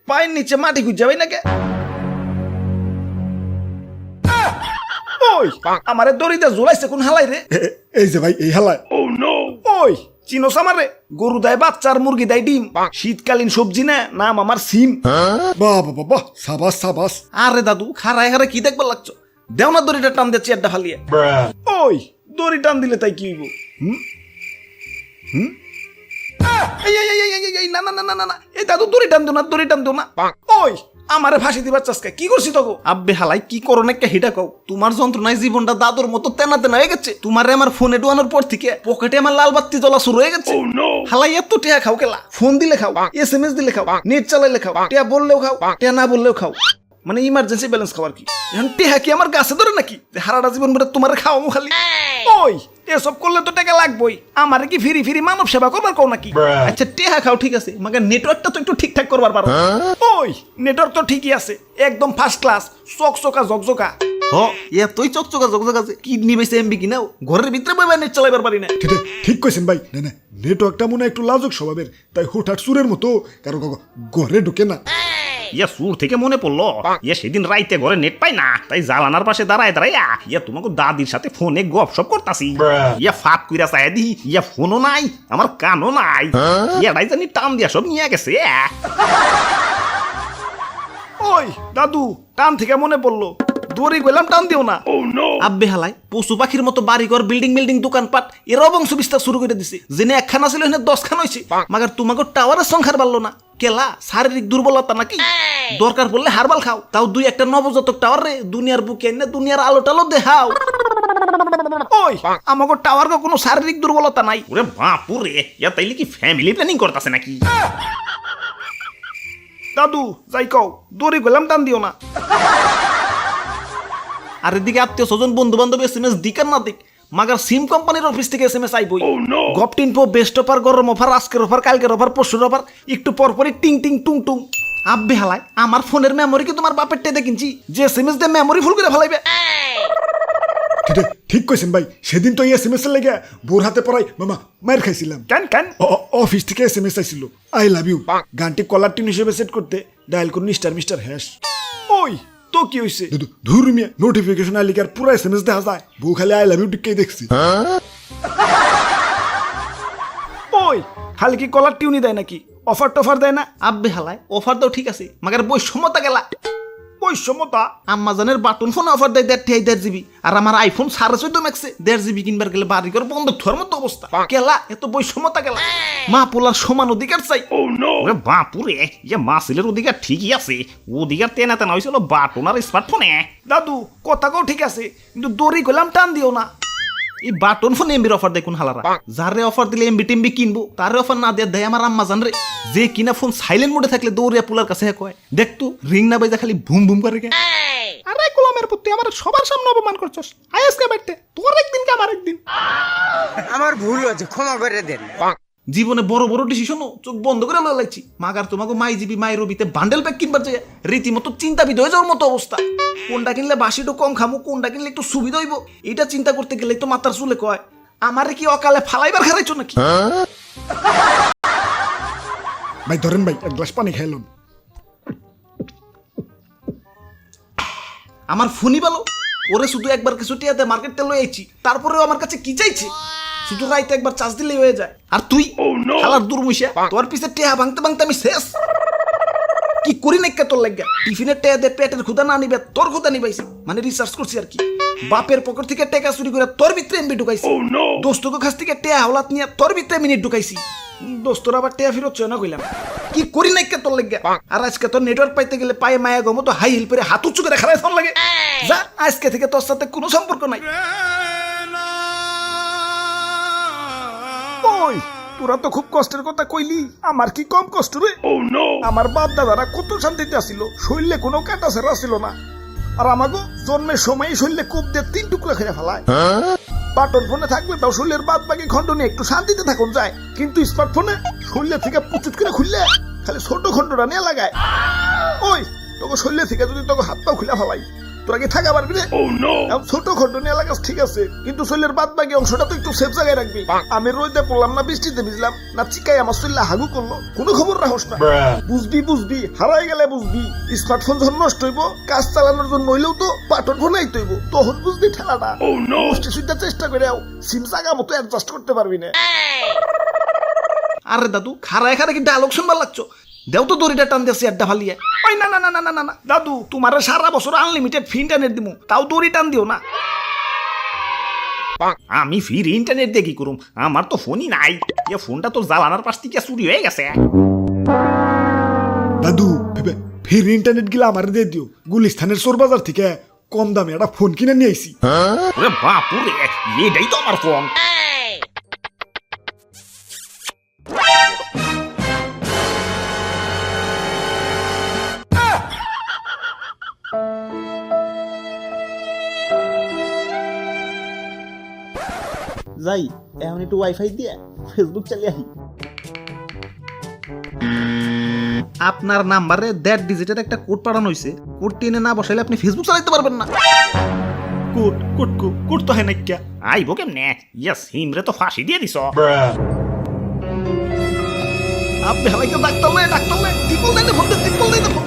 পায়ের নিচে মাটি খুঁজে যাবে নাকি? ওই আমারে দড়িতে ঝুলাইছে কোন হালাই রে? এই যে ভাই এই হালায়। ওই চিনোস আমারে? গরু দেয় বাচ্চা আর মুরগি দেয় ডিম, শীতকালীন সবজি না, নাম আমার সিম। বাহ বাহ বাহ, সাবাস সাবাস। আরে দাদু খারায় হারে কি দেখবার লাগছো? দেও না দড়িটা টান দিয়ে চেয়ারটা ফালিয়ে। ওই দড়ি টান দিলে তাই কি হইব? না না না না না, এই দাদু দড়ি টান দিও না, দড়ি টান দিও না। ওই আমারে ফাঁসি দিবার চাষকে কি করছি তোকে? আব্বে হালাই কি করো না একটা হিটা কও। তোমার যন্ত্রণায় জীবনটা দাদুর মতো তেনা তেনা হয়ে গেছে। তোমারে আমার ফোনে ডুয়ানোর পর থেকে পকেটে আমার লাল বাতি জ্বলা শুরু হয়ে গেছে। হালাই এত টিয়া খাও কেলা? ফোন দিলে খাও, SMS দিলে খাও, নেট চালাইলে খাও, টিয়া বললেও খাও, টিয়া না বললেও খাও, মানে ইমার্জেন্সি ব্যালেন্স খাওয়ার কি? এখন টিয়া কি আমার গাছে ধরে নাকি হারাটা জীবন ভরে তোমার খাওয়ামো খালি? ওই এসব করলে তো টাকা লাগবেই। আমারে কি ফিরি ফিরি মানব সেবা করবার কও নাকি? আচ্ছা টেহা খাও ঠিক আছে, মাগে নেটওয়ার্কটা তো একটু ঠিকঠাক করবার পারো। ওই নেটওয়ার্ক তো ঠিকই আছে, একদম ফার্স্ট ক্লাস, চকচকা জকজকা। হ এতই চকচকা জকজকা আছে, কিডনি বেশি এমবি কিনাও ঘরের ভিতরে বইবা নেট চালাইবার পারি না। ঠিক কইছেন ভাই। না না, নেটওয়ার্কটা মনে হয় একটু লাজুক স্বভাবের, তাই হুটহাট সুরের মতো কারো ঘরে ঢুকে না। ইয়া সুর থেকে মনে পড়লো, ইয়া সেদিন রাইতে ঘরে নেট পাই না, তাই জালানার পাশে দাঁড়ায় দাঁড়াইয়া ইয়া তোমাকে দাদির সাথে ফোনে গপসপ করতাছি। ইয়া ফাঁক কইরা চাই দি, ইয়া ফোনও নাই, আমার কানও নাই, ইয়া রাইজানি টান দিয়া সব নিয়ে গেছে। ওই দাদু টান থেকে মনে পড়লো, দড়ি গেলাম টান দিও না। আব্বে হালাই পশু পাখির মতো বাড়িঘর বিল্ডিং বিল্ডিং দোকানপাট এরাও বংশ বিস্তার শুরু করে দিছে। জেনে একখানা ছিল এখানে 10 খান হয়েছে, মাগার তোমাকে টাওয়ারের সংখ্যার বাড়লো না কেলা? শারীরিক দুর্বলতা নাকি? দরকার পড়লে হারবাল খাও, তাও 2-1টা নবজাতক টাওয়ার রে দুনিয়ার বুকে এনে দুনিয়ার আলো টালো দেখাও। ওই আমাকে টাওয়ার কোনো শারীরিক দুর্বলতা নাই। ওরে বাপুরে, ইয়া তাইলে কি ফ্যামিলি প্ল্যানিং করতেছে নাকি? দাদু যাই কও, দড়ি গেলাম টান দিও না। আর এদিকে আত্মীয় স্বজন বন্ধু বান্ধব SMS দিক আর না দিক, মাগার সিম কোম্পানির অফিস থেকে SMS আইবই। গপটিনপো বেস্ট অফার, গরম অফার, আজকের অফার, কালকের অফার, পরশুর অফার, একটু পরপরই টিং টিং টুং টুং। আব্বে হালাই আমার ফোনের মেমোরি কি তোমার বাপের টেদে কিনছি যে SMS দিয়ে মেমোরি ফুল করে ফেলাইবে? ঠিক কইছেন ভাই, সেদিন তো SMS এর লেগে বোর হাতে পড়াই মামা মার খাইছিলাম। কেন অফিস থেকে SMS আইছিল, আই লাভ ইউ, গানটি কলার টিউন হিসেবে সেট করতে ডায়াল করুন ***#। ওই তো কি হইছে? ধুর মিয়া, নোটিফিকেশন আইলে কি আর পুরো SMS দেখা যায়? বউ খালি আই লাভ ইউ টিকেই দেখছি। ওই খালি কি কলার টিউনই দেয় নাকি? অফার টফার দেয় না? আব্বে হালাই অফার দাও ঠিক আছে, মাগার বৈষম্যতা গেলা। বৈষম্যতা? আম্মাজানের বাটন ফোন অফার দেয় 1.5 GB, আর আমার আইফোন 14.5 ম্যাক্সে 1.5 GB কিনবার গেলে বাড়ি ঘর বন্ধ থর মতো অবস্থা। কেলা এত বৈষম্যতা গেলা? মা পোলার সমান অধিকার চাই। ওরে বাপুরে, ইয়া মা ছেলের অধিকার ঠিকই আছে, অধিকার তেনা তেনা হয়েছিল বাটন আর স্মার্টফোনে। দাদু কথা কও ঠিক আছে, কিন্তু দড়ি গেলাম টান দিও না। এই বাটন ফোন এমবির অফার দেয় কোন হালারা? যারে অফার দিলে এমবি টেমবি কিনবো, তারে অফার না দেয় দেয় আমার আম্মা জান রে। যে কিনা ফোন সাইলেন্ট মোডে থাকলে দৌড়িয়া পুলার কাছে কয়, দেখ তো রিং না বাজা খালি ভুম ভুম করে গে। আরে গোলামের পুত্তি, আমার সবার সামনে অপমান করছস। আজকে বাইতে তোর একদিন কে আমার একদিন। আমার ভুল হয়েছে, ক্ষমা করে দেন। জীবনে বড় বড় ডিসিশনও চোখ বন্ধ করে লাইছি। মাগার তোমাকে মাই জিবি মাই রবিতে বান্ডেল প্যাক কিনবার যায় রীতিমতো চিন্তাবিদ হয়ে যাওয়ার মতো অবস্থা। কোনটা কিনলে বাসিটা কম খামু, কোনটা কিনলে একটু সুবিধা হইব, এটা চিন্তা করতে গেলে তো মাথার চুলে কয় আমারে কি অকালে ফালাইবার খারাইছো নাকি? ভাই ধরেন ভাই, এক গ্লাস পানি খাইলাম। আমার ফোনই ভালো, ওরে শুধু একবার কিছু টিয়াতে মার্কেটে লই আইছি, তারপরেও আমার কাছে কি চাইছে? শুধু রাইতে একবার চার্জ দিলেই হয়ে যায়। আর তুই শালার দুর্মুষা, তোর পিছে টেহা ভাঙতে ভাঙতে আমি শেষ। কি করি নাকি তোর লাগা? টিফিনের টেহা দে পেটের ক্ষুধা না নিবে, তোর ক্ষুধা নিবাইছি, মানে রিসার্চ করছি আর কি। বাপের পকেট থেকে টাকা চুরি করে তোর ভিতরে এমবি ঢুকাইছি, দোস্তকে কাছ থেকে টেহা হাওলাত নিয়ে তোর ভিতরে মিনিট ঢুকাইছি, দোস্তর আবার টেহা ফিরত চায় না কইলাম। কি করি নাকি তোর লাগা? আর আজকে তোর নেটওয়ার্ক পাইতে গেলে পায়ে মায়া গমো তো হাই হিল পরে হাত উঁচু করে খারাই ফোন লাগে। যা, আজকে থেকে তোর সাথে কোনো সম্পর্ক নাই। ওই তোরা তো খুব কষ্টের কথা কইলি, আমার কি কম কষ্ট রে? আমার বাপ দাদারা কত শান্তিতে আসিল, শরীরে কোনো কাটা ছেড়া ছিল না। আর আমাকে জন্মের সময় শরীরে কোপ দিয়ে 3 টুকরা খেয়ে ফেলায়। বাটন ফোনে থাকলে তাও শরীরের বাদ বাকি খন্ড নিয়ে একটু শান্তিতে থাকুন যায়, কিন্তু স্মার্টফোনে শরীরে থেকে পুচুট করে খুললে খালি ছোট খন্ডটা নিয়ে লাগায়। ওই তোকে শরীরে থেকে যদি তোকে হাত পাও খুলে ফেলাই, তোরা কি থাকা পারবি রে? এখন ছোট খন্ডনী এলাকা ঠিক আছে, কিন্তু শরীরের বাদ বাকি অংশটা তো একটু সেফ জায়গায় রাখবি। আমি রোদে পড়লাম না, বৃষ্টিতে ভিজলাম না, চিকাই আমার শরীরে হাগু করলো, কোনো খবর রাখোস না। বুঝবি হারাই গেলে বুঝবি। স্মার্টফোন যখন নষ্ট হইব, কাজ চালানোর জন্য হইলেও তো বাটন ফোন আইতে হইব, তখন বুঝবি ঠেলাটা। মুষ্টি সুইটা চেষ্টা করে সিম জায়গা মতো অ্যাডজাস্ট করতে পারবি না। আরে দাদু, খারায় কি ডায়লগ শুনবার লাগছো? দেও তো দড়িটা টান দিয়েছি আড্ডা ফালিয়ে। ওই না না না না না না দাদু, তোমার সারা বছর আনলিমিটেড ফ্রি ইন্টারনেট দিমু, তাও দড়ি টান দিও না। আমি ফ্রি ইন্টারনেট দিয়ে কি করুম? আমার তো ফোনই নাই। এ ফোনটা তো জ্বালানার পাশ থেকে চুরি হয়ে গেছে। দাদু ফের ইন্টারনেট গিলা আমার দিয়ে দিও। গুলিস্তানের চোর বাজার থেকে কম দামে একটা ফোন কিনে নিয়ে আইছি। ওরে বাপুরে, এটাই তো আমার ফোন। যাই এখন একটু ওয়াইফাই দিয়ে ফেসবুক চালিয়ে আহি। আপনার নাম্বারে 1.5 ডিজিটের একটা কোড পাঠানো হয়েছে। কোডটি এনে না বসাইলে আপনি ফেসবুক চালাতে পারবেন না। কোড তো হয় না কিয়া আইব কেমনে? ইয়েস, হিমরে তো ফাঁসি দিয়ে দিছ। আপনি হালাইকে ডাক্তার টিপল দেন ফোন।